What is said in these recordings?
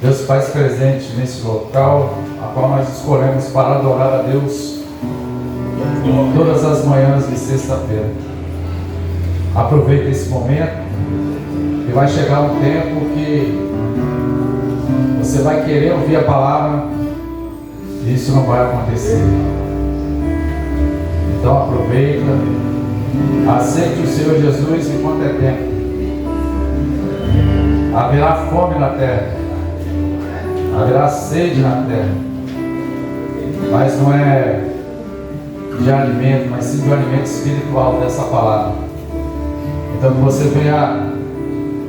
Deus faz presente nesse local, a qual nós escolhemos para adorar a Deus todas as manhãs de sexta-feira. Aproveita esse momento e vai chegar um tempo que você vai querer ouvir a palavra e isso não vai acontecer. Então aproveita, aceite o Senhor Jesus enquanto é tempo. Haverá fome na terra, haverá sede na terra, mas não é de alimento, mas sim de um alimento espiritual dessa palavra. Então que você venha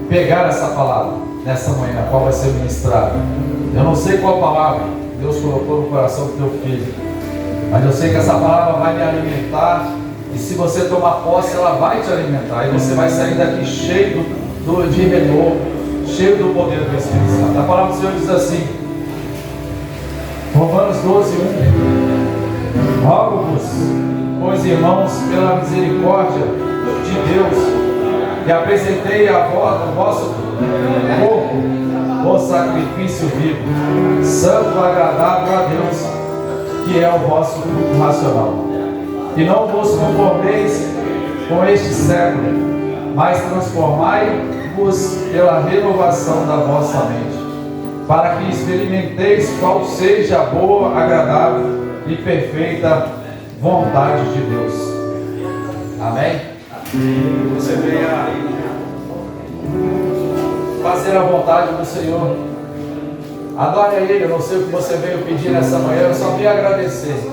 pegar essa palavra nessa manhã, qual vai ser ministrada. Eu não sei qual palavra Deus colocou no coração do teu filho, mas eu sei que essa palavra vai me alimentar, e se você tomar posse, ela vai te alimentar, e você vai sair daqui cheio de renovo, cheio do poder do Espírito Santo. A palavra do Senhor diz assim, Romanos 12:1: rogo-vos, pois irmãos, pela misericórdia de Deus, que apresentei a vós o vosso corpo, o sacrifício vivo, santo, agradável a Deus, que é o vosso culto racional. E não vos conformeis com este século, mas transformai-vos pela renovação da vossa mente, para que experimenteis qual seja a boa, agradável e perfeita vontade de Deus. Amém? Você venha fazer a vontade do Senhor. Adore a Ele. Eu não sei o que você veio pedir nessa manhã, eu só vim agradecer.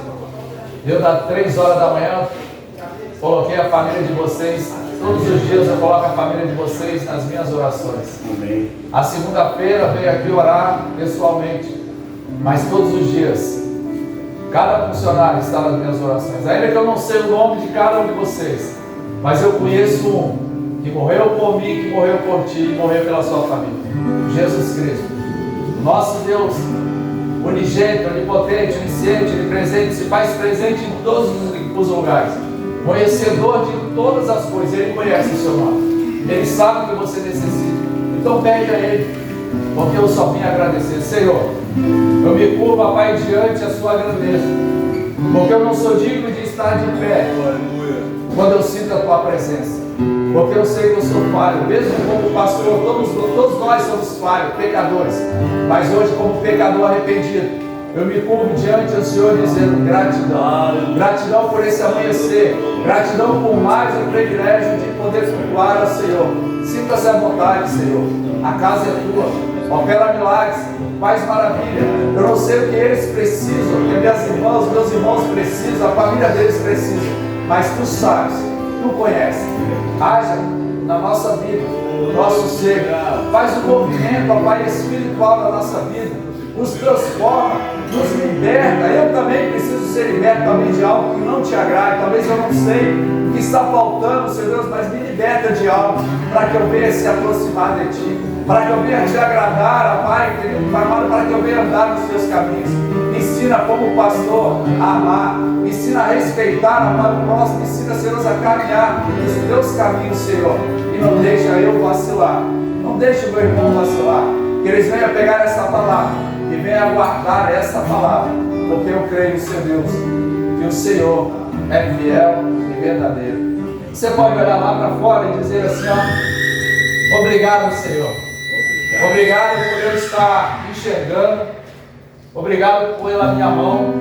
Eu, das 3 horas da manhã, coloquei a família de vocês. Todos os dias eu coloco a família de vocês nas minhas orações. Amém. A segunda-feira veio aqui orar pessoalmente, mas todos os dias cada funcionário está nas minhas orações. Ainda que eu não sei o nome de cada um de vocês, mas eu conheço um que morreu por mim, que morreu por ti e morreu pela sua família. Jesus Cristo, nosso Deus, unigênito, onipotente, onisciente, onipresente, se faz presente em todos os lugares, conhecedor de todas as coisas. Ele conhece o seu nome, Ele sabe o que você necessita. Então pede a Ele, porque eu só vim agradecer. Senhor, eu me curvo, Pai, diante da sua grandeza, porque eu não sou digno de estar de pé quando eu sinto a tua presença, porque eu sei que eu sou falho, mesmo como pastor. Todos nós somos falhos, pecadores, mas hoje, como pecador arrependido, eu me curvo diante do Senhor dizendo gratidão. Gratidão por esse amanhecer, gratidão por mais um privilégio de poder cultuar ao Senhor. Sinta-se à vontade, Senhor. A casa é tua, opera milagres, faz maravilha. Eu não sei o que eles precisam, o que meus irmãos precisam, a família deles precisa, mas tu sabes, tu conheces. Haja na nossa vida, no nosso ser, faz um movimento, ó Pai, espiritual na nossa vida, nos transforma, nos liberta. Eu também preciso ser liberto também de algo que não te agrade. Talvez eu não sei o que está faltando, Senhor Deus, mas me liberta de algo, para que eu venha se aproximar de Ti, para que eu venha te agradar, ó Pai querido, para que eu venha andar nos Teus caminhos. Me ensina como pastor a amar, me ensina a respeitar, amar o próximo, me ensina, Senhor, a caminhar nos Teus caminhos, Senhor, e não deixa eu vacilar, não deixa o meu irmão vacilar, que eles venham pegar essa palavra e venha guardar essa palavra, porque eu creio, Senhor Deus, que o Senhor é fiel e verdadeiro. Você pode olhar lá para fora e dizer assim, ó, obrigado, Senhor, obrigado por eu estar enxergando, obrigado pela minha mão,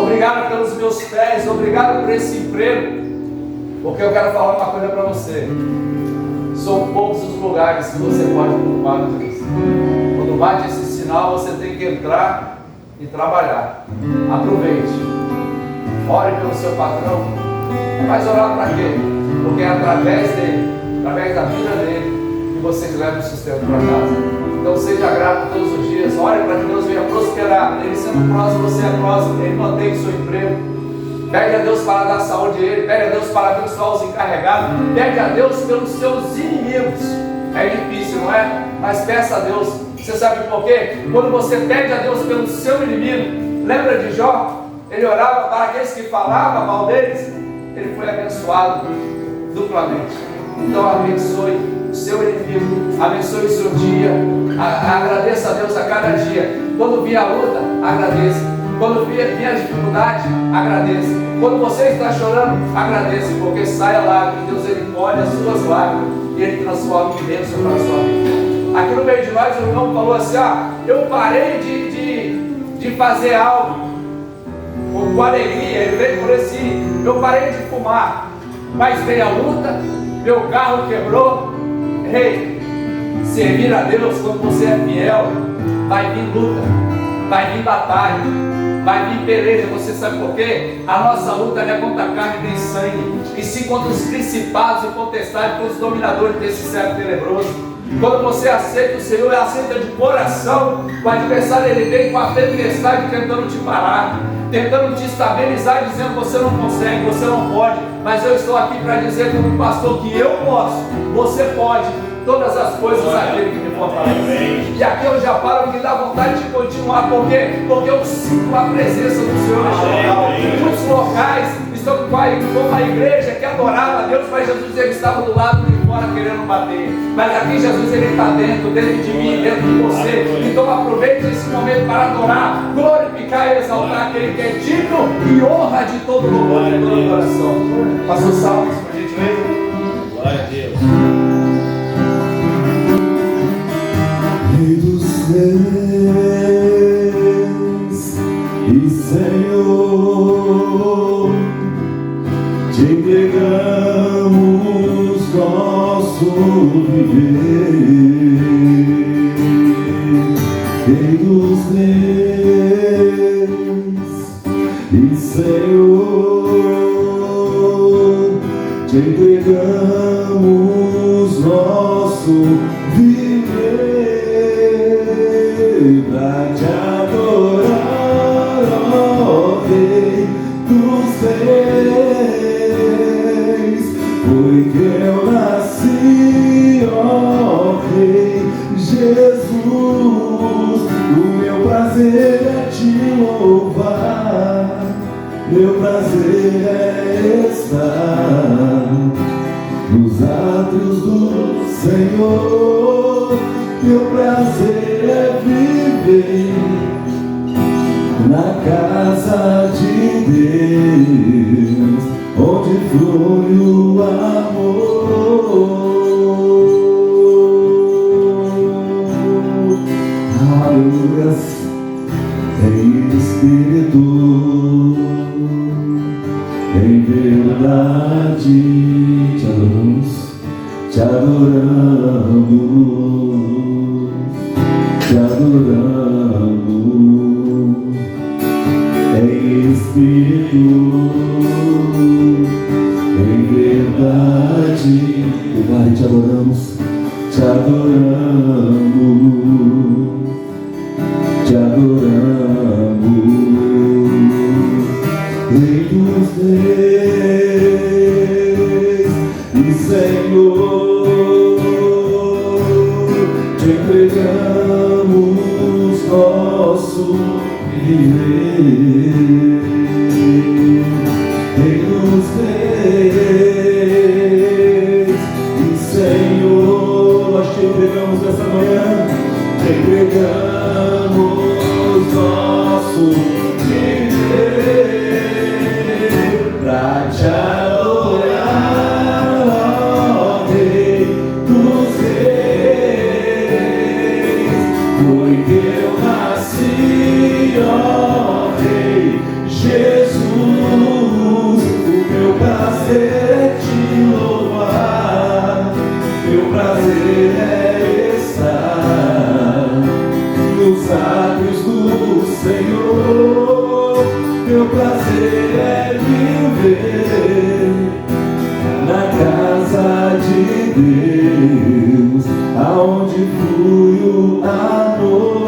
obrigado pelos meus pés, obrigado por esse emprego, porque eu quero falar uma coisa para você. São poucos os lugares que você pode culpar a Deus. Quando bate esse sinal, você tem que entrar e trabalhar. Aproveite. Ore pelo seu patrão. Mas orar para quê? Porque é através dele, através da vida dele, que vocês levam o sustento para casa. Então seja grato todos os dias. Ore para que Deus venha prosperar. Ele sendo próximo, você é próximo. Ele mantém o seu emprego. Pede a Deus para dar saúde a Ele. Pede a Deus para abençoar os encarregados. Pede a Deus pelos seus inimigos. É difícil, não é? Mas peça a Deus. Você sabe por quê? Quando você pede a Deus pelo seu inimigo, lembra de Jó? Ele orava para aqueles que falavam mal deles. Ele foi abençoado duplamente. Então abençoe o seu inimigo. Abençoe o seu dia. Agradeça a Deus a cada dia. Quando vier a luta, agradeça. Quando vier a dificuldade, agradeça. Quando você está chorando, agradeça, porque sai a lágrima. Deus, Ele colhe as suas lágrimas e Ele transforma em bênção para a sua vida. Aqui no meio de nós, o irmão falou assim: eu parei de fazer algo com alegria. Ele veio por esse: eu parei de fumar, mas veio a luta, meu carro quebrou. Ei, servir a Deus quando você é fiel, vai vir luta, vai vir batalha, vai vir peleja. Você sabe por quê? A nossa luta não é contra a carne nem sangue, e sim contra os principados e potestades, contra os dominadores desse século tenebroso. Quando você aceita o Senhor, aceita de coração, o adversário ele vem com a tempestade tentando te parar, tentando te estabilizar, dizendo: você não consegue, você não pode. Mas eu estou aqui para dizer como pastor que eu posso, você pode, todas as coisas aquele que me fortalece. E aqui eu já paro, me dá vontade de continuar. Por quê? Porque eu sinto a presença do Senhor neste local. Muitos locais estão como a igreja que adorava a Deus, mas Jesus ele estava do lado de fora querendo bater. Mas aqui Jesus ele está dentro de mim, dentro de você. Então aproveite esse momento para adorar, glorificar e exaltar aquele que é digno e honra de todo louvor e toda adoração. Pastor Salles, por gentileza. Glória a Deus. Rei dos céus e Senhor, te entregamos nosso viver. Rei dos céus e Senhor, te entregamos nosso viver. Pra te adorar, ó Rei dos Reis, foi que eu nasci, ó Rei Jesus. O meu prazer é te louvar, meu prazer é estar nos átrios do Senhor. Meu prazer é viver na casa de Deus, onde flui o amor. Aleluias, em espírito, em verdade, te adoramos, te adoramos. Te adoramos em espírito, em verdade. Pai, te adoramos, te adoramos, te adoramos. Rei dos reis e Senhor, te entregamos nosso viver. Rei dos reis e Senhor, nós te entregamos nessa manhã, te entregamos nosso viver pra te adorar, ó Rei dos reis. Foi que eu nasci, ó Rei Jesus. O meu prazer é te louvar, meu prazer é estar nos átrios do Senhor. Meu prazer é viver na casa de Deus, aonde flui o amor.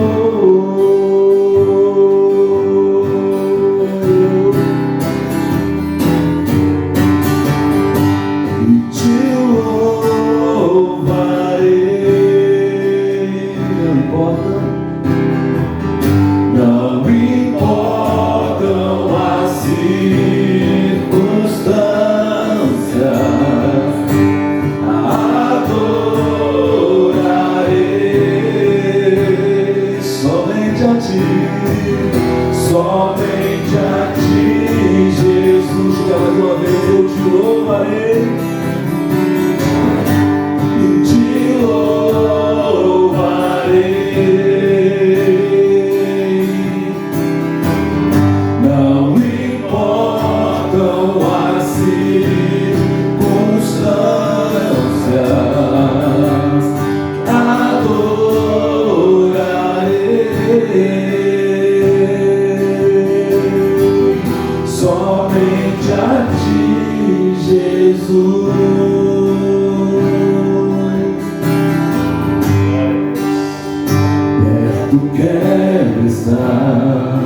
quero estar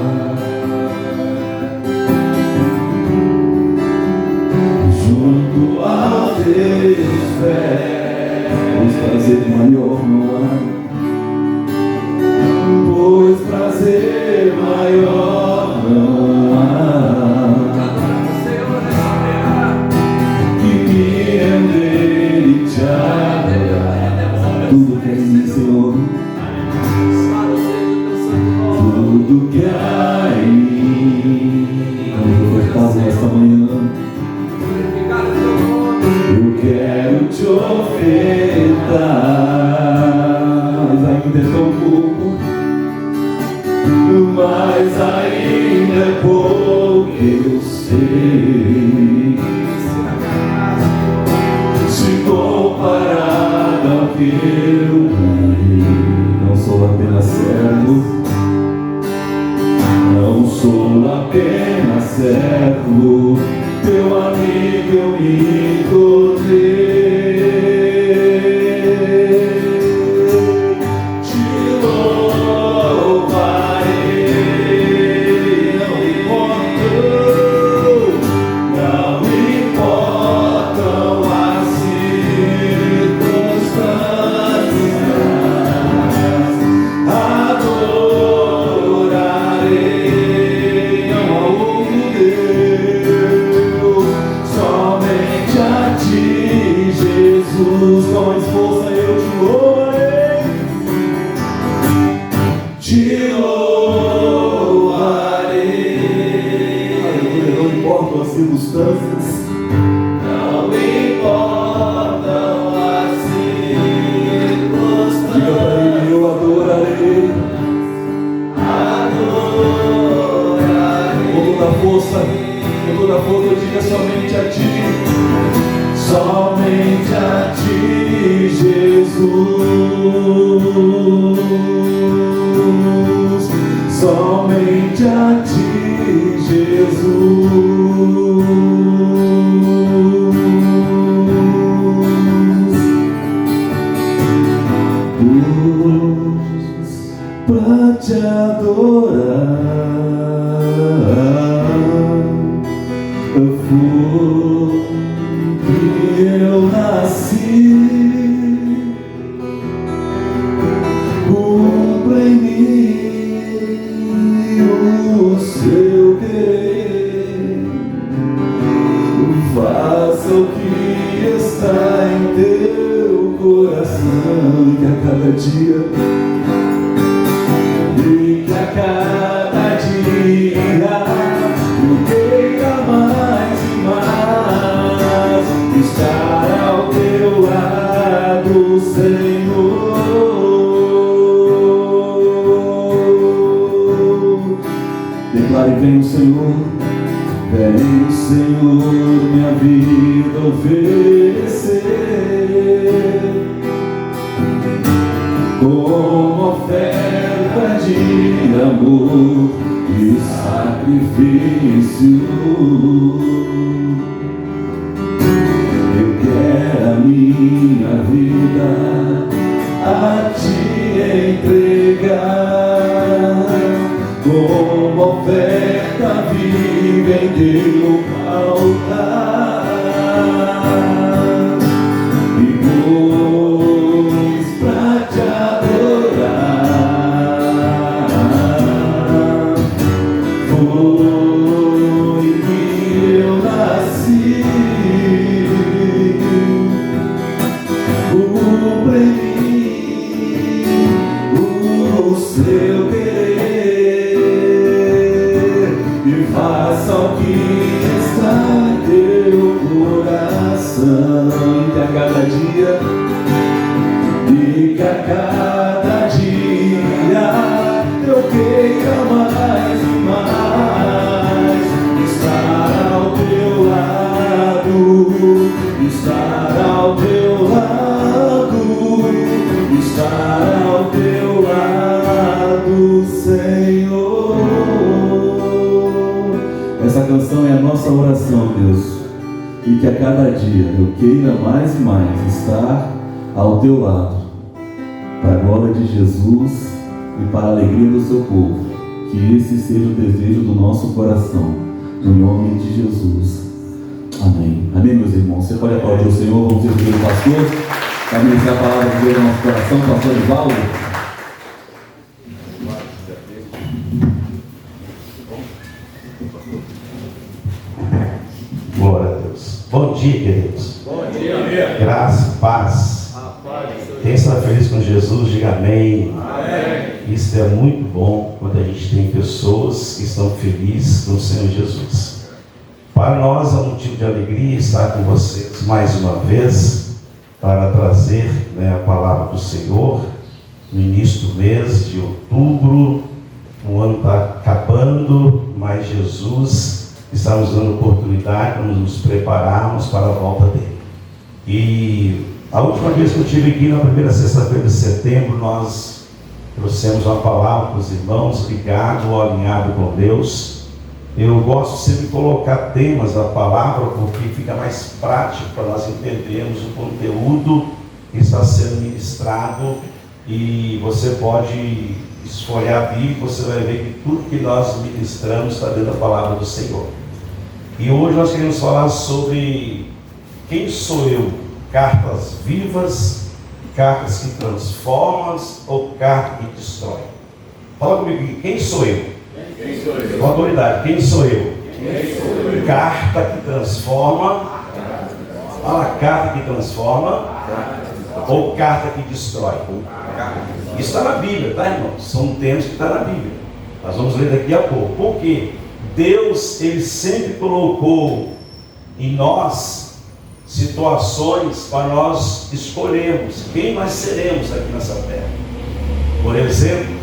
junto a teus pés, pois prazer maior não há, pois prazer maior não há que me render e te adorar. Tudo que é em mim, Senhor, tudo que há em mim, vamos ofertar nesta manhã. Eu quero te ofertar, mas ainda é tão pouco, mas ainda é pouco, eu sei, se comparado ao que eu ganhei. Não sou apenas servo, não sou apenas servo, teu amigo eu me encontrei. Te louvarei, não importam as circunstâncias, adorarei ao outro Deus, somente a ti, Jesus. Com mais força eu te louvarei, te louvarei. Não importam as circunstâncias, não importam as circunstâncias. Diga para ele, eu adorarei, adorarei. Com toda a força, diga somente a ti, somente a ti, Jesus, somente a ti, Jesus. Pra te adorar foi que eu nasci. Cumpra em mim o seu querer, faça o que está em teu coração, que a cada dia, e que a cada dia eu queira mais e mais estar ao teu lado, Senhor. Declare: vem o Senhor, minha vida oferecer como oferta de amor e sacrifício. Eu quero a minha vida a te entregar como oferta viva em teu altar. E pois pra te adorar foi que eu nasci. Cumpra em mim o seu querer e faça o que está em teu coração. Que a cada dia, e que a cada dia eu queira mais e mais estar ao teu lado, estar ao teu lado, estar ao teu lado, Senhor. Essa canção é a nossa oração, Deus, e que a cada dia eu queira mais e mais estar ao teu lado, para a glória de Jesus. e para a alegria do seu povo. Que esse seja o desejo do nosso coração, no nome de Jesus. Amém. Amém, meus irmãos. Você pode aplaudir o Senhor, vamos receber o pastor, para ministrar a palavra de Deus no nosso coração, pastor Evaldo. Glória a Deus. Bom dia, queridos. Bom dia. Graça, paz. Quem está feliz com Jesus, diga amém. Amém. Isso é muito bom quando a gente tem pessoas que estão felizes com o Senhor Jesus. Para nós é um motivo de alegria estar com vocês mais uma vez para trazer a palavra do Senhor no início do mês de outubro. O ano está acabando, mas Jesus está nos dando oportunidade para nos prepararmos para a volta dele. E a última vez que eu estive aqui, na primeira sexta-feira de setembro, nós trouxemos uma palavra para os irmãos, ligado ou alinhado com Deus. Eu gosto sempre de colocar temas da palavra, porque fica mais prático para nós entendermos o conteúdo que está sendo ministrado. E você pode esfolhar a Bíblia, você vai ver que tudo que nós ministramos está dentro da palavra do Senhor. E hoje nós queremos falar sobre quem sou eu? Cartas vivas, cartas que transformam ou cartas que destroem? Fala comigo, quem sou eu? Quem sou eu? Com autoridade, quem sou eu? Quem sou eu? Carta que transforma. Fala, carta que transforma ou carta que destrói? Isso está na Bíblia, tá, irmãos? São termos que estão na Bíblia. Nós vamos ler daqui a pouco. Por quê? Deus, Ele sempre colocou em nós situações para nós escolhermos quem nós seremos aqui nessa terra. Por exemplo,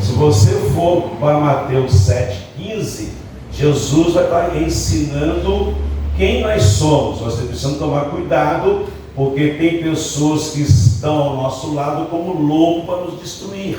se você for para Mateus 7,15, Jesus vai estar ensinando quem nós somos. Nós precisamos tomar cuidado, porque tem pessoas que estão ao nosso lado como lobo para nos destruir,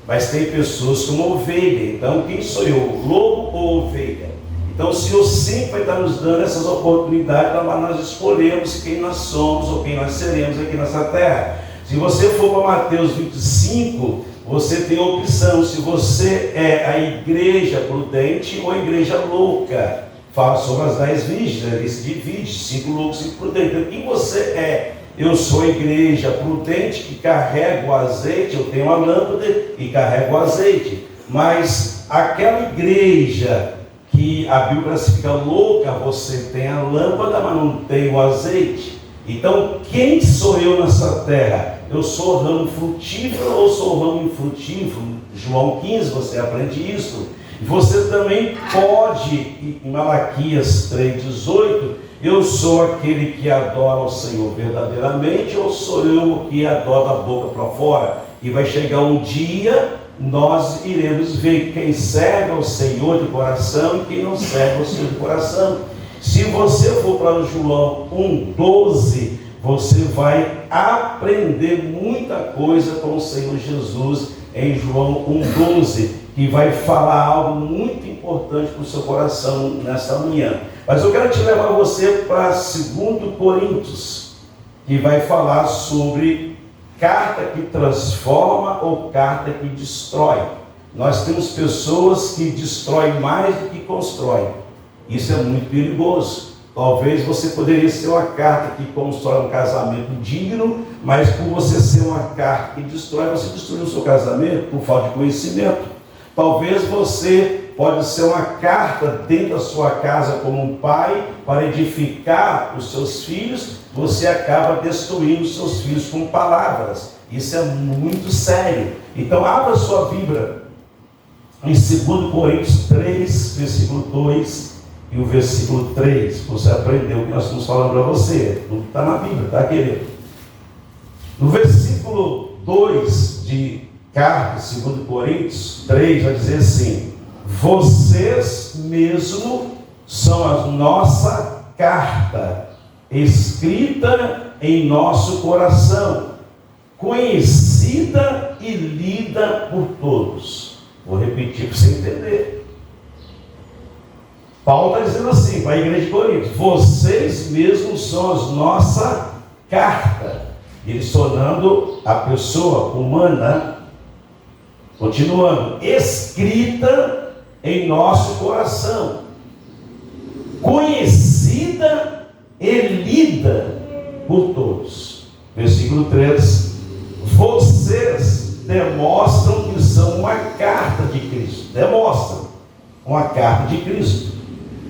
mas tem pessoas como ovelha. Então, quem sou eu, lobo ou ovelha? Então, o Senhor sempre vai estar nos dando essas oportunidades para nós escolhermos quem nós somos ou quem nós seremos aqui nessa terra. Se você for para Mateus 25, você tem a opção, se você é a igreja prudente ou a igreja louca. Fala sobre as 10 virgens, ele se divide, 5 loucos e 5 prudentes. Então, quem você é? Eu sou a igreja prudente que carrega o azeite, eu tenho a lâmpada e carrego o azeite. Mas aquela igreja que a Bíblia classifica louca, você tem a lâmpada, mas não tem o azeite. Então, quem sou eu nessa terra? Eu sou ramo frutífero ou sou ramo infrutífero? João 15, você aprende isso. Você também pode, em Malaquias 3,18, eu sou aquele que adora o Senhor verdadeiramente, ou sou eu que adoro da boca para fora? E vai chegar um dia, nós iremos ver quem serve ao Senhor de coração e quem não serve ao Senhor de coração. Se você for para o João 1,12, você vai aprender muita coisa com o Senhor Jesus em João 1,12, que vai falar algo muito importante para o seu coração nesta manhã. Mas eu quero te levar você para 2 Coríntios, que vai falar sobre carta que transforma ou carta que destrói. Nós temos pessoas que destroem mais do que constroem. Isso é muito perigoso. Talvez você poderia ser uma carta que constrói um casamento digno, mas por você ser uma carta que destrói, você destruiu o seu casamento por falta de conhecimento. Talvez você pode ser uma carta dentro da sua casa como um pai para edificar os seus filhos, você acaba destruindo os seus filhos com palavras. Isso é muito sério. Então abra sua Bíblia em 2 Coríntios 3, versículo 2 e o versículo 3. Você aprendeu o que nós estamos falando para você. Não está na Bíblia, tá, querido? No versículo 2 de carta, 2 Coríntios 3, vai dizer assim: vocês mesmo são a nossa carta, escrita em nosso coração, conhecida e lida por todos. Vou repetir para você entender. Paulo está dizendo assim para a igreja de Corinto: vocês mesmos são a nossa carta. Ele sonando a pessoa humana. Continuando, escrita em nosso coração, conhecida e lida por todos. Versículo 3: vocês demonstram que são uma carta de Cristo. Demonstram uma carta de Cristo,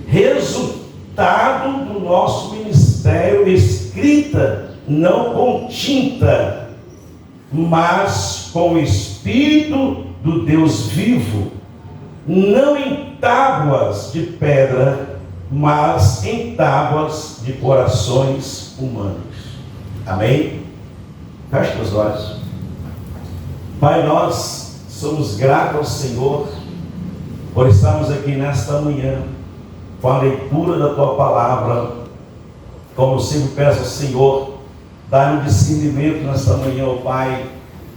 resultado do nosso ministério, escrita não com tinta, mas com o Espírito do Deus vivo, não em tábuas de pedra, mas em tábuas de corações humanos. Amém? Feche os olhos. Pai, nós somos gratos ao Senhor por estarmos aqui nesta manhã com a leitura da Tua Palavra. Como sempre peço ao Senhor, dá-nos discernimento nesta manhã, ó Pai,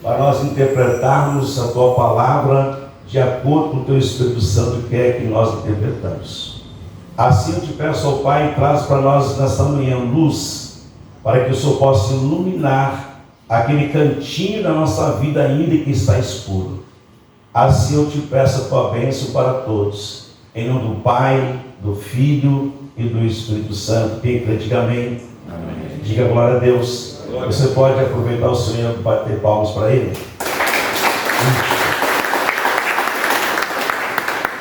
para nós interpretarmos a Tua Palavra de acordo com o Teu Espírito Santo quer que nós interpretamos. Assim eu te peço, ó Pai, traz para nós nesta manhã luz, para que o Senhor possa iluminar aquele cantinho da nossa vida ainda que está escuro. Assim eu te peço a Tua bênção para todos, em nome do Pai, do Filho e do Espírito Santo. Quem crê, diga amém. Amém. Diga glória a Deus. Glória. Você pode aproveitar o Senhor e bater palmas para Ele.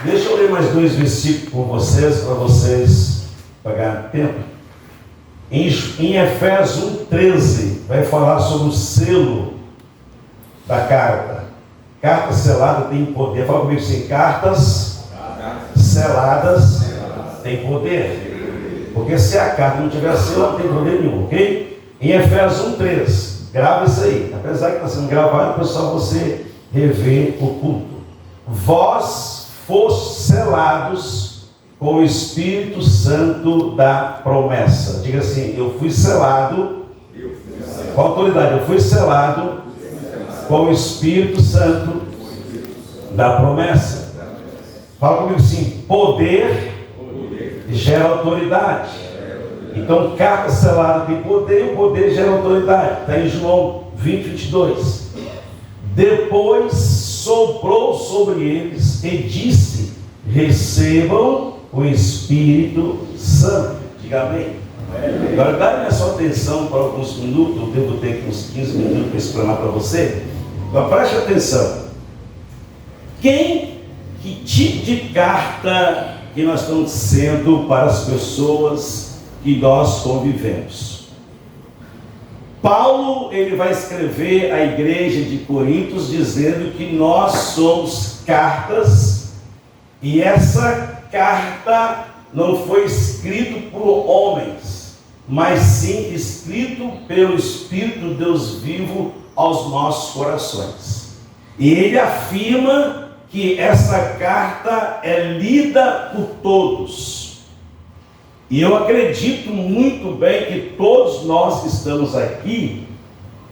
Deixa eu ler mais 2 versículos com vocês, para vocês pagarem tempo. Em Efésios 1:13, vai falar sobre o selo da carta. Carta selada tem poder. Fala comigo assim: cartas seladas têm poder. Porque se a carta não tiver selo, não tem poder nenhum, ok? Em Efésios 1:13, grava isso aí. Apesar que está sendo gravado, pessoal, você rever o culto. Vós fostes selados com o Espírito Santo da promessa. Diga assim: eu fui selado. Com autoridade, eu fui selado com o Espírito Santo da promessa. Fala comigo assim: poder gera autoridade. Então, carta selada tem poder, e o poder gera autoridade. Está em João 20:22. Depois soprou sobre eles e disse: recebam o Espírito Santo. Diga amém. Agora dá minha sua atenção para alguns minutos. Eu devo ter uns 15 minutos para explanar para você. Então preste atenção. Que tipo de carta que nós estamos sendo para as pessoas que nós convivemos? Paulo, ele vai escrever à igreja de Coríntios dizendo que nós somos cartas, e essa carta não foi escrita por homens, mas sim escrito pelo Espírito de Deus vivo aos nossos corações. E ele afirma que essa carta é lida por todos. E eu acredito muito bem que todos nós que estamos aqui,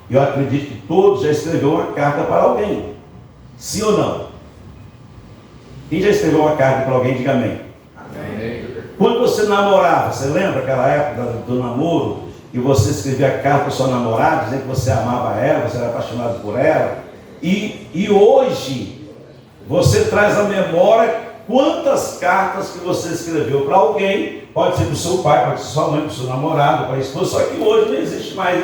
eu acredito que todos já escreveram uma carta para alguém. Sim ou não? Quem já escreveu uma carta para alguém, diga amém. Amém. Quando você namorava, você lembra aquela época do namoro, e você escrevia carta para sua namorada, dizendo que você amava ela, você era apaixonado por ela, e hoje você traz à memória quantas cartas que você escreveu para alguém, pode ser para o seu pai, pode ser sua mãe, para o seu namorado, para a esposa, só que hoje não existe mais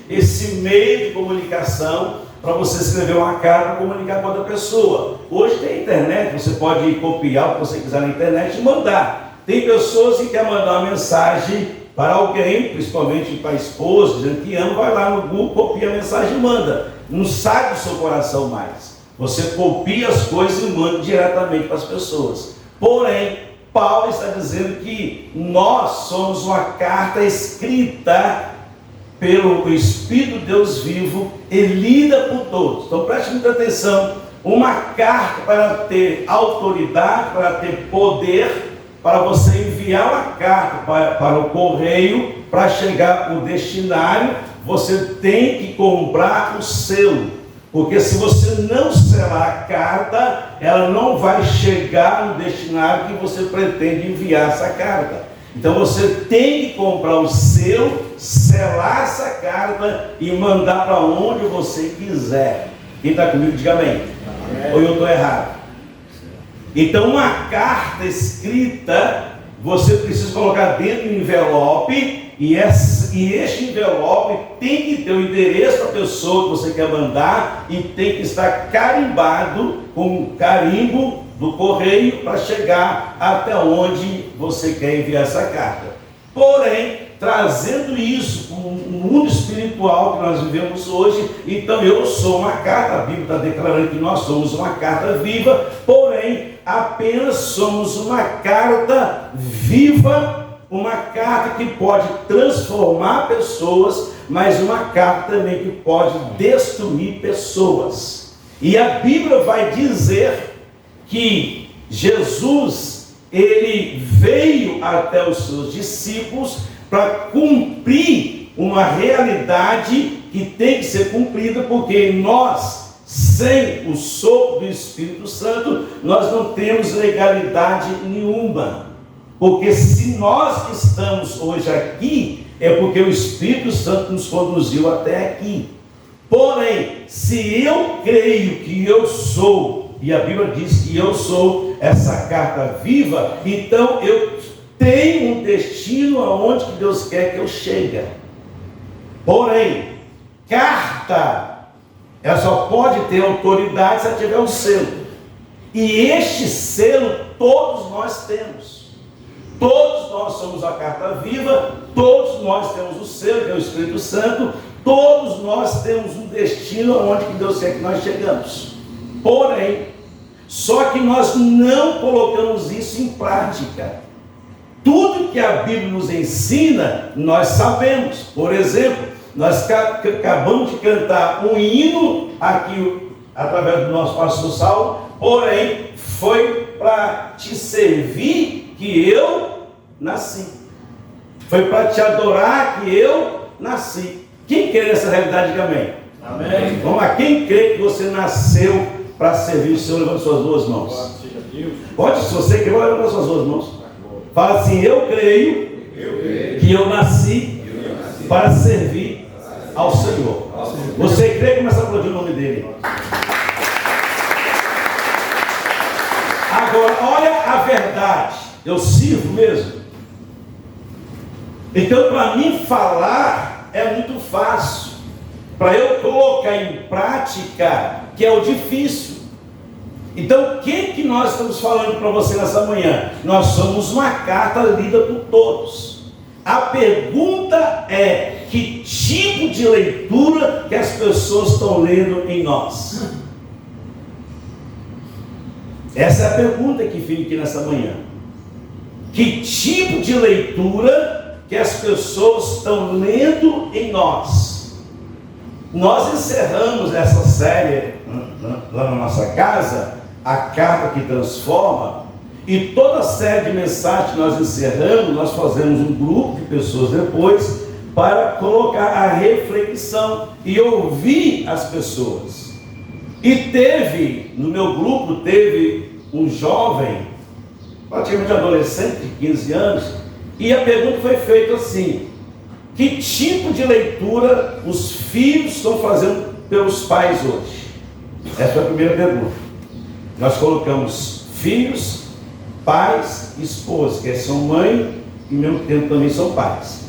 esse meio de comunicação para você escrever uma carta para comunicar com outra pessoa. Hoje tem internet, você pode copiar o que você quiser na internet e mandar. Tem pessoas que querem mandar uma mensagem para alguém, principalmente para a esposa, dizendo que ama, vai lá no Google, copia a mensagem e manda. Não sai do seu coração mais. Você copia as coisas e manda diretamente para as pessoas. Porém, Paulo está dizendo que nós somos uma carta escrita pelo Espírito de Deus vivo e lida por todos. Então preste muita atenção. Uma carta para ter autoridade, para ter poder, para você enviar uma carta para o correio, para chegar ao destinatário, você tem que comprar o selo. Porque se você não selar a carta, ela não vai chegar no destinatário que você pretende enviar essa carta. Então você tem que comprar o selo, selar essa carta e mandar para onde você quiser. Quem está comigo, diga amém. Ou eu estou errado? Então, uma carta escrita, você precisa colocar dentro do envelope, e este envelope tem que ter o endereço da pessoa que você quer mandar e tem que estar carimbado com um carimbo do correio para chegar até onde você quer enviar essa carta. Porém, trazendo isso para o mundo espiritual que nós vivemos hoje, então eu sou uma carta, a Bíblia está declarando que nós somos uma carta viva, porém, apenas somos uma carta viva, uma carta que pode transformar pessoas, mas uma carta também que pode destruir pessoas. E a Bíblia vai dizer que Jesus, ele veio até os seus discípulos para cumprir uma realidade que tem que ser cumprida, porque nós, sem o sopro do Espírito Santo, nós não temos legalidade nenhuma. Porque se nós estamos hoje aqui, é porque o Espírito Santo nos conduziu até aqui. Porém, se eu creio que eu sou, e a Bíblia diz que eu sou essa carta viva, então eu tenho um destino aonde que Deus quer que eu chegue. Porém, carta, ela só pode ter autoridade se ela tiver um selo. E este selo todos nós temos. Todos nós somos a carta viva, todos nós temos o selo, que é o Espírito Santo, todos nós temos um destino aonde que Deus quer que nós chegamos. Porém, só que nós não colocamos isso em prática. Tudo que a Bíblia nos ensina, nós sabemos. Por exemplo, nós acabamos de cantar um hino aqui, através do nosso pastor Saulo, porém, foi para te servir que eu nasci. Foi para te adorar que eu nasci. Quem crê nessa realidade, diga amém. Amém. Vamos lá, quem crê que você nasceu para servir o Senhor, levanta suas duas mãos. Pode, se você crê, levanta suas duas mãos. Fala assim: eu creio que eu nasci para servir ao Senhor. Você crê? Começa a aplaudir o nome dele. Agora, olha a verdade. Eu sirvo mesmo. Então, para mim falar é muito fácil. Para eu colocar em prática, que é o difícil. Então, o que nós estamos falando para você nessa manhã? Nós somos uma carta lida por todos. A pergunta é: que tipo de leitura que as pessoas estão lendo em nós? Essa é a pergunta que fica aqui nessa manhã. Que tipo de leitura que as pessoas estão lendo em nós? Nós encerramos essa série lá na nossa casa, a carta que transforma, e toda a série de mensagens que nós encerramos, nós fazemos um grupo de pessoas depois para colocar a reflexão e ouvir as pessoas. E teve, no meu grupo, teve um jovem, praticamente adolescente de 15 anos, e a pergunta foi feita assim: que tipo de leitura os filhos estão fazendo pelos pais hoje? Essa foi a primeira pergunta. Nós colocamos filhos, pais, esposas, que são mãe e ao mesmo tempo também são pais.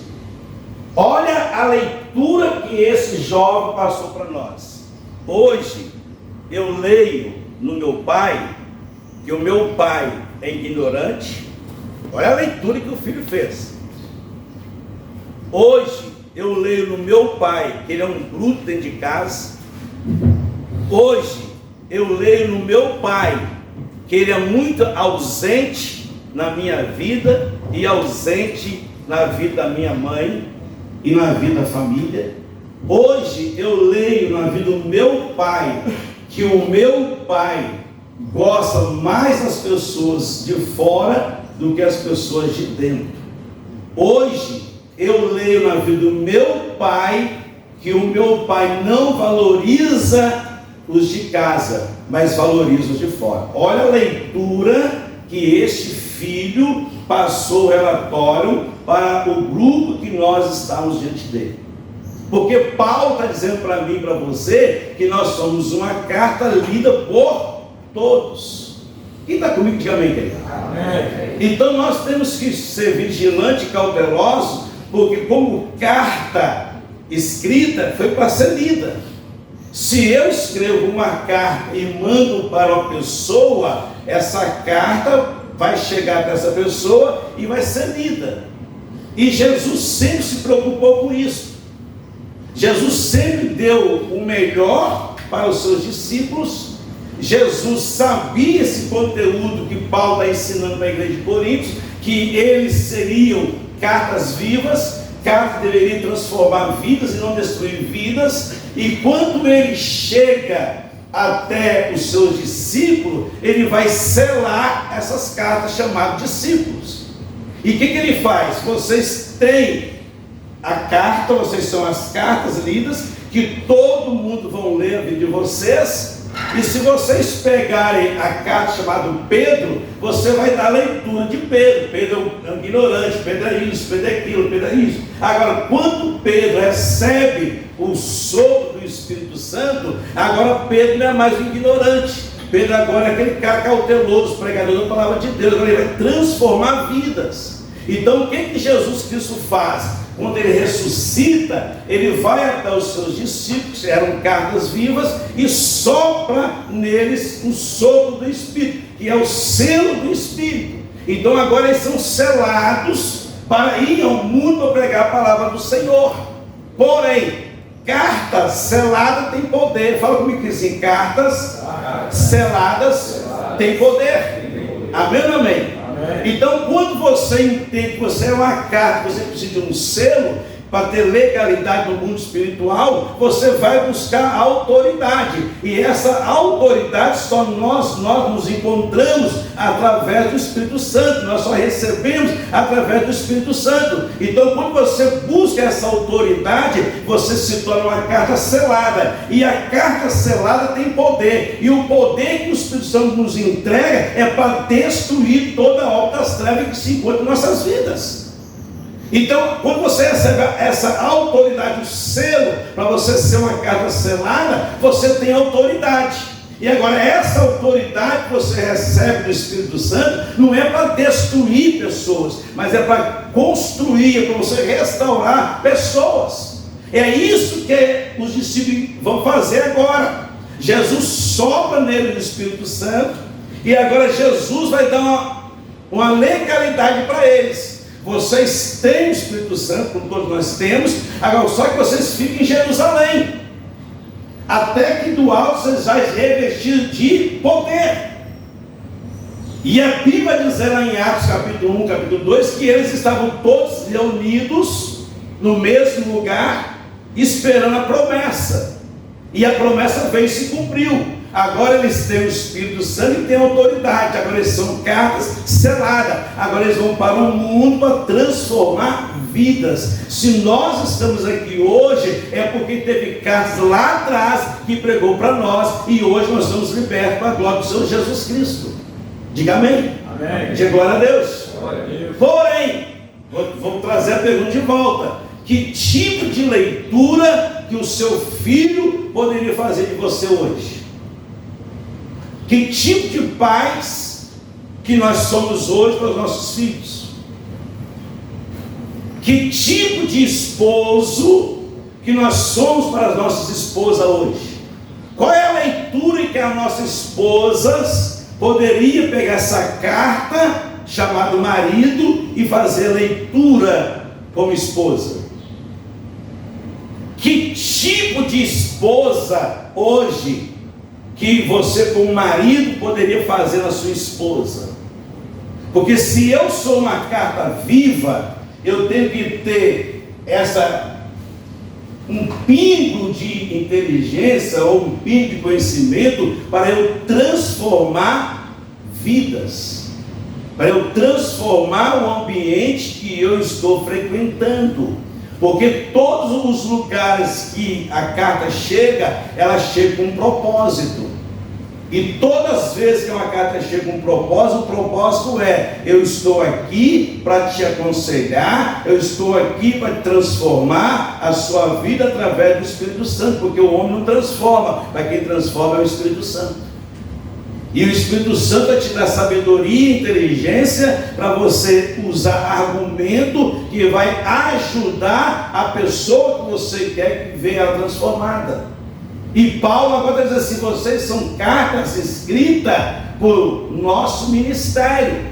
Olha a leitura que esse jovem passou para nós. Hoje eu leio no meu pai que o meu pai é ignorante. Olha a leitura que o filho fez. Hoje eu leio no meu pai que ele é um bruto dentro de casa. Hoje eu leio no meu pai que ele é muito ausente na minha vida e ausente na vida da minha mãe e na vida da família. Hoje eu leio na vida do meu pai que o meu pai gosta mais das pessoas de fora do que as pessoas de dentro. Hoje eu leio na vida do meu pai que o meu pai não valoriza os de casa, mas valoriza os de fora. Olha a leitura que este filho passou o relatório para o grupo que nós estamos diante dele. Porque Paulo está dizendo para mim e para você que nós somos uma carta lida por todos. Quem está comigo, diga amém, querido. Amém. Então nós temos que ser vigilantes e cautelosos, porque como carta escrita foi para ser lida. Se eu escrevo uma carta e mando para uma pessoa, essa carta vai chegar para essa pessoa e vai ser lida. E Jesus sempre se preocupou com isso. Jesus sempre deu o melhor para os seus discípulos. Jesus sabia esse conteúdo que Paulo está ensinando para a igreja de Coríntios, que eles seriam cartas vivas, cartas que deveriam transformar vidas e não destruir vidas. E quando ele chega até os seus discípulos, ele vai selar essas cartas chamadas discípulos. E o que ele faz? Vocês têm a carta, vocês são as cartas lidas, que todo mundo vão ler a vida de vocês. E se vocês pegarem a carta chamada Pedro, você vai dar a leitura de Pedro. Pedro é um ignorante, Pedro é isso, Pedro é aquilo, Pedro é isso. Agora, quando Pedro recebe o sopro do Espírito Santo, agora Pedro não é mais um ignorante. Pedro agora é aquele cara cauteloso, pregador da palavra de Deus. Agora ele vai transformar vidas. Então o que Jesus Cristo faz? Quando ele ressuscita, ele vai até os seus discípulos, que eram cartas vivas, e sopra neles o sopro do Espírito, que é o selo do Espírito. Então agora eles são selados para ir ao mundo para pregar a palavra do Senhor. Porém, carta selada tem poder. Fala comigo assim: cartas seladas têm poder. Amém ou amém? Então, quando você entende que você é uma carta, você precisa de um selo para ter legalidade no mundo espiritual, você vai buscar autoridade. E essa autoridade só nós nos encontramos através do Espírito Santo. Nós só recebemos através do Espírito Santo. Então, quando você busca essa autoridade, você se torna uma carta selada. E a carta selada tem poder. E o poder que o Espírito Santo nos entrega é para destruir toda a obra das trevas que se encontra em nossas vidas. Então, quando você recebe essa autoridade, o selo, para você ser uma carta selada, você tem autoridade. E agora, essa autoridade que você recebe do Espírito Santo, não é para destruir pessoas, mas é para construir, é para você restaurar pessoas. É isso que os discípulos vão fazer agora. Jesus sopra nele o Espírito Santo, e agora Jesus vai dar uma legalidade para eles. Vocês têm o Espírito Santo, como todos nós temos, agora só que vocês ficam em Jerusalém, até que do alto vocês vão revestir de poder. E a Bíblia vai dizer lá em Atos capítulo 1, capítulo 2, que eles estavam todos reunidos no mesmo lugar, esperando a promessa. E a promessa veio e se cumpriu. Agora eles têm o Espírito Santo e têm autoridade. Agora eles são cartas seladas. Agora eles vão para o mundo para transformar vidas. Se nós estamos aqui hoje, é porque teve cartas lá atrás que pregou para nós, e hoje nós estamos libertos para a glória do Senhor Jesus Cristo. Diga amém. Amém. Diga glória a Deus. Glória a Deus. Porém, vou trazer a pergunta de volta: que tipo de leitura que o seu filho poderia fazer de você hoje? Que tipo de pais que nós somos hoje para os nossos filhos? Que tipo de esposo que nós somos para as nossas esposas hoje? Qual é a leitura que as nossas esposas poderia pegar essa carta chamada marido e fazer leitura como esposa? Que tipo de esposa hoje que você como marido poderia fazer na sua esposa? Porque se eu sou uma carta viva, eu tenho que ter um pingo de inteligência ou um pingo de conhecimento para eu transformar vidas, para eu transformar o ambiente que eu estou frequentando. Porque todos os lugares que a carta chega, ela chega com um propósito. E todas as vezes que uma carta chega com um propósito, o propósito é: eu estou aqui para te aconselhar, eu estou aqui para transformar a sua vida através do Espírito Santo, porque o homem não transforma, mas quem transforma é o Espírito Santo. E o Espírito Santo vai te dar sabedoria e inteligência para você usar argumento que vai ajudar a pessoa que você quer que venha transformada. E Paulo agora diz assim: vocês são cartas escritas por nosso ministério.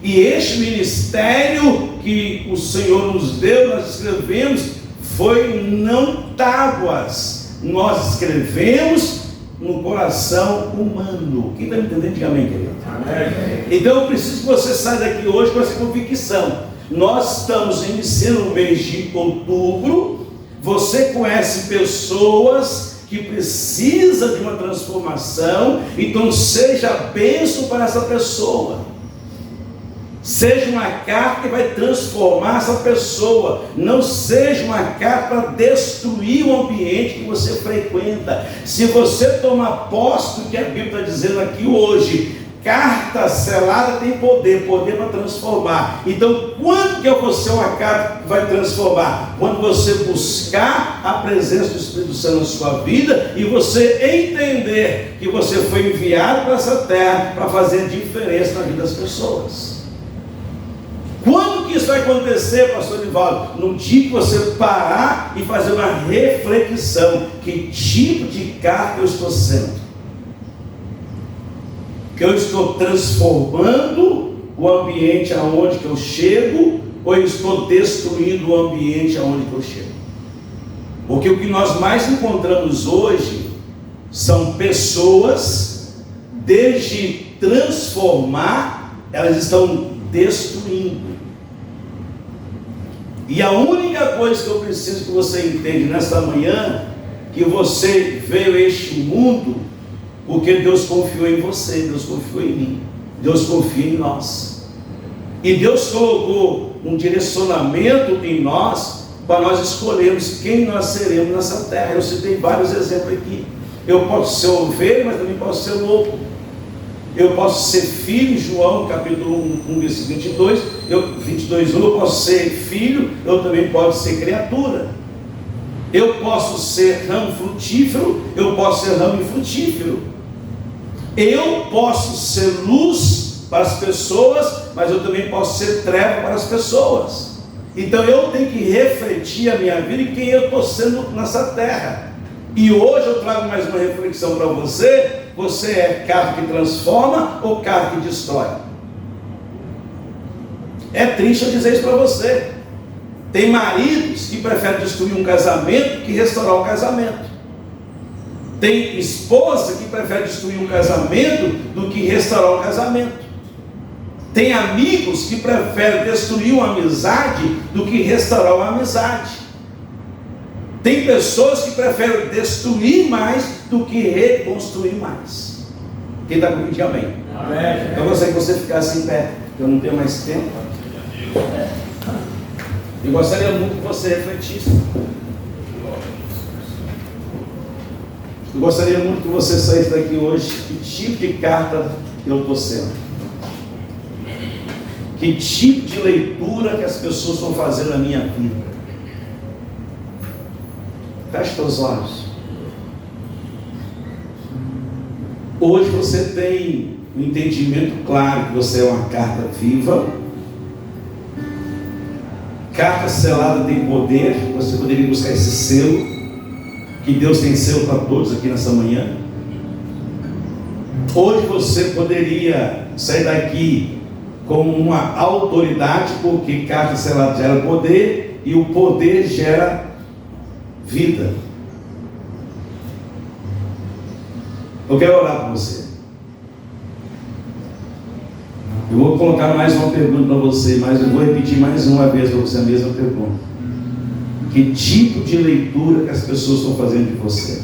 E este ministério que o Senhor nos deu, nós escrevemos, foi não tábuas. Nós escrevemos no coração humano. Quem está me entendendo, diga amém, querido. Amém. Então eu preciso que você saia daqui hoje com essa convicção. Nós estamos iniciando o mês de outubro. Você conhece pessoas que precisam de uma transformação, então seja bênção para essa pessoa. Seja uma carta que vai transformar essa pessoa. Não seja uma carta para destruir o ambiente que você frequenta. Se você tomar posse do que a Bíblia está dizendo aqui hoje, carta selada tem poder para transformar. Então, quando que eu vou ser uma carta que vai transformar? Quando você buscar a presença do Espírito Santo na sua vida e você entender que você foi enviado para essa terra para fazer diferença na vida das pessoas. Quando que isso vai acontecer, pastor Nivaldo? No dia que você parar e fazer uma reflexão: que tipo de carta eu estou sendo? Que eu estou transformando o ambiente aonde que eu chego, ou eu estou destruindo o ambiente aonde que eu chego? Porque o que nós mais encontramos hoje são pessoas, desde transformar, elas estão destruindo. E a única coisa que eu preciso que você entenda nesta manhã, que você veio a este mundo porque Deus confiou em você, Deus confiou em mim, Deus confia em nós. E Deus colocou um direcionamento em nós para nós escolhermos quem nós seremos nessa terra. Eu citei vários exemplos aqui. Eu posso ser ovelha, mas também posso ser lobo. Eu posso ser filho, João capítulo 1, versículo 22, 22:1, eu posso ser filho, eu também posso ser criatura. Eu posso ser ramo frutífero, eu posso ser ramo infrutífero. Eu posso ser luz para as pessoas, mas eu também posso ser treva para as pessoas. Então eu tenho que refletir a minha vida e quem eu estou sendo nessa terra. E hoje eu trago mais uma reflexão para você. Você é carta que transforma ou carta que destrói? É triste eu dizer isso para você. Tem maridos que preferem destruir um casamento que restaurar o casamento. Tem esposa que prefere destruir um casamento do que restaurar o casamento. Tem amigos que preferem destruir uma amizade do que restaurar uma amizade. Tem pessoas que preferem destruir mais do que reconstruir mais. Quem está comigo, diga amém. Amém. Eu gostaria que você ficasse em pé, porque eu não tenho mais tempo. Eu gostaria muito que você refletisse. Eu gostaria muito que você saísse daqui hoje. Que tipo de carta eu estou sendo? Que tipo de leitura que as pessoas estão fazendo na minha vida? Feche seus olhos. Hoje você tem um entendimento claro que você é uma carta viva. Carta selada tem poder. Você poderia buscar esse selo, que Deus tem selo para todos aqui nessa manhã. Hoje você poderia sair daqui como uma autoridade, porque carta selada gera poder e o poder gera vida. Eu quero orar por você. Eu vou colocar mais uma pergunta para você, mas eu vou repetir mais uma vez para você a mesma pergunta. Que tipo de leitura que as pessoas estão fazendo de você?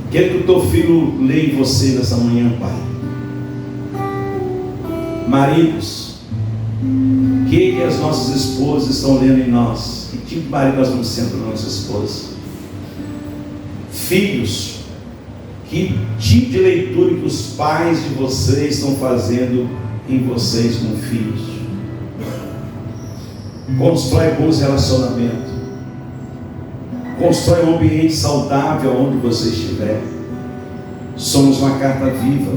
O que é que o teu filho lê em você nessa manhã, pai? Maridos, o que é que as nossas esposas estão lendo em nós? Que tipo de marido nós vamos ser para a nossa esposa? Filhos, que tipo de leitura que os pais de vocês estão fazendo em vocês como filhos? Constrói bons relacionamentos. Constrói um ambiente saudável onde você estiver. somos uma carta viva,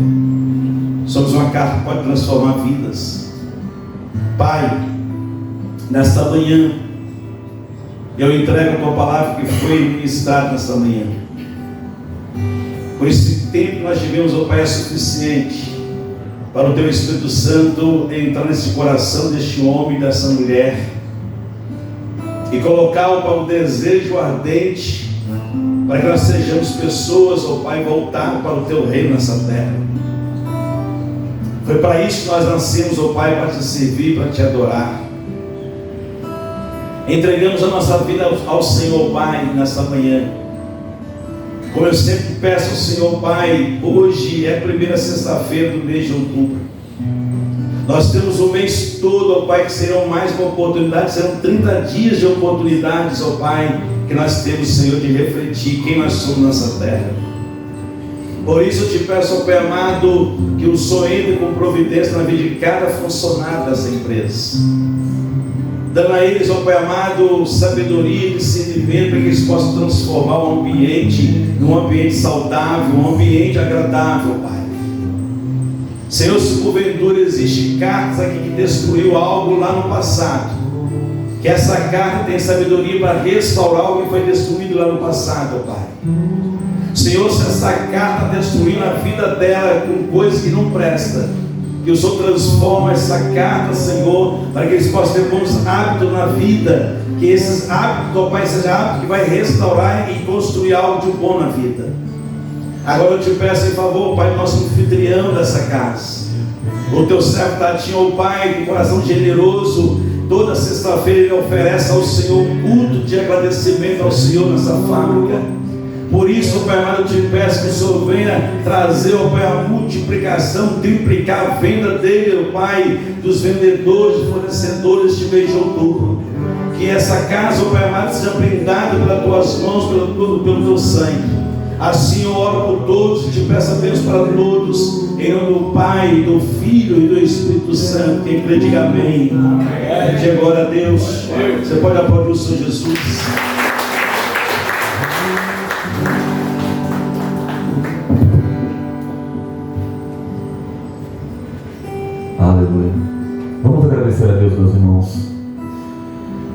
somos uma carta que pode transformar vidas. Pai, nesta manhã, eu entrego a tua palavra que foi ministrada nesta manhã. Por esse tempo que nós tivemos, ó Pai, é suficiente para o teu Espírito Santo entrar nesse coração deste homem e dessa mulher e colocar, ó Pai, um desejo ardente para que nós sejamos pessoas, ó Pai, voltadas para o teu reino nessa terra. Foi para isso que nós nascemos, ó Pai, para te servir, para te adorar. Entregamos a nossa vida ao Senhor, Pai, nesta manhã. Como eu sempre peço ao Senhor, Pai, hoje é a primeira sexta-feira do mês de outubro. Nós temos o mês todo, ó Pai, que serão mais uma oportunidade, serão 30 dias de oportunidades, ó Pai, que nós temos, Senhor, de refletir quem nós somos nessa terra. Por isso eu te peço, ó Pai amado, que o Senhor entre com providência na vida de cada funcionário dessa empresa, dando a eles, ó Pai amado, sabedoria e discernimento para que eles possam transformar o ambiente num ambiente saudável, um ambiente agradável, Pai. Senhor, se porventura existe cartas aqui que destruiu algo lá no passado, que essa carta tem sabedoria para restaurar algo que foi destruído lá no passado, ó Pai. Senhor, se essa carta destruiu a vida dela com coisas que não prestam, que o Senhor transforma essa carta, Senhor, para que eles possam ter bons hábitos na vida, que esses hábitos, ó Pai, sejam hábitos que vai restaurar e construir algo de bom na vida. Agora eu te peço em favor, Pai, nosso anfitrião dessa casa, o teu servo Tatinho, ó Pai, com coração generoso, toda sexta-feira ele oferece ao Senhor um culto de agradecimento ao Senhor nessa fábrica. Por isso, Pai amado, eu te peço que o Senhor venha trazer, ó Pai, a multiplicação, triplicar a venda dele, ó Pai, dos vendedores, dos fornecedores deste mês de outubro. Que essa casa, ó Pai amado, seja blindada pelas tuas mãos, pelo teu sangue. Assim eu oro por todos e te peço a Deus para todos, em nome do Pai, do Filho e do Espírito Santo. Quem crê, diga amém. Diga agora a Deus. Você pode aplaudir o Senhor Jesus. Aleluia. Vamos agradecer a Deus, meus irmãos,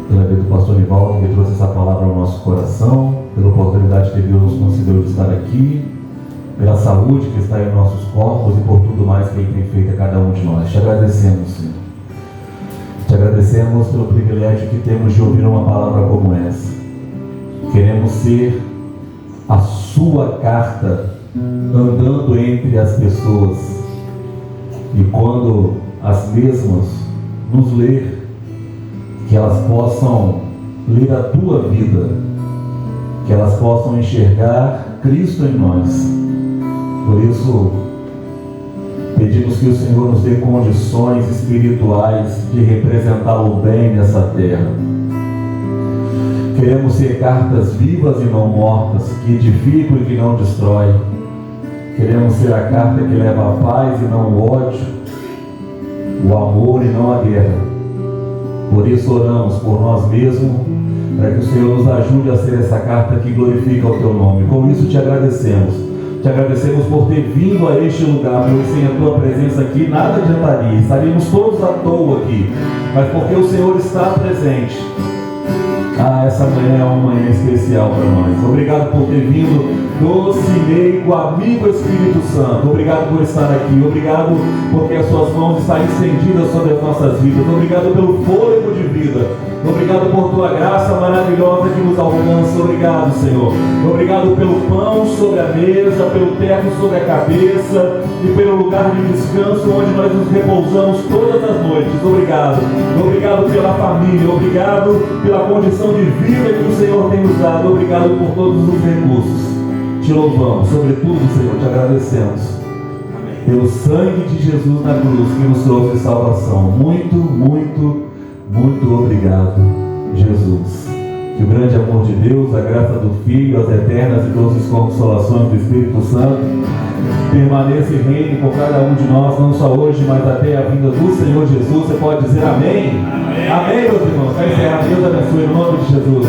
pela vida do pastor Nivaldo, que trouxe essa palavra ao nosso coração, pela oportunidade que Deus nos concedeu de estar aqui, pela saúde que está em nossos corpos e por tudo mais que Ele tem feito a cada um de nós. Te agradecemos, Senhor. Te agradecemos pelo privilégio que temos de ouvir uma palavra como essa. Queremos ser a sua carta andando entre as pessoas. E quando as mesmas nos ler, que elas possam ler a tua vida, que elas possam enxergar Cristo em nós. Por isso, pedimos que o Senhor nos dê condições espirituais de representá-lo bem nessa terra. Queremos ser cartas vivas e não mortas, que edificam e que não destroem. Queremos ser a carta que leva a paz e não o ódio, o amor e não a guerra. Por isso oramos por nós mesmos, para que o Senhor nos ajude a ser essa carta que glorifica o teu nome. Com isso te agradecemos. Te agradecemos por ter vindo a este lugar, porque sem a tua presença aqui nada adiantaria. Estaríamos todos à toa aqui, mas porque o Senhor está presente. Essa manhã é uma manhã especial para nós. Obrigado por ter vindo, doce, meigo, amigo Espírito Santo. Obrigado por estar aqui. Obrigado porque as suas mãos estão estendidas sobre as nossas vidas. Obrigado pelo fôlego de vida. Obrigado por tua graça maravilhosa que nos alcança. Obrigado, Senhor. Obrigado pelo pão sobre a mesa, pelo teto sobre a cabeça e pelo lugar de descanso onde nós nos repousamos todas as noites. Obrigado. Obrigado pela família. Obrigado pela condição de vida que o Senhor tem nos dado. Obrigado por todos os recursos. Te louvamos, sobretudo, Senhor, te agradecemos pelo sangue de Jesus na cruz que nos trouxe salvação. Muito, muito, muito obrigado, Jesus. Que o grande amor de Deus, a graça do Filho, as eternas e doces consolações do Espírito Santo permaneça e reine por cada um de nós, não só hoje, mas até a vinda do Senhor Jesus. Você pode dizer amém? Amém, amém, meus irmãos. Vai encerrar. Deus abençoe em nome de Jesus.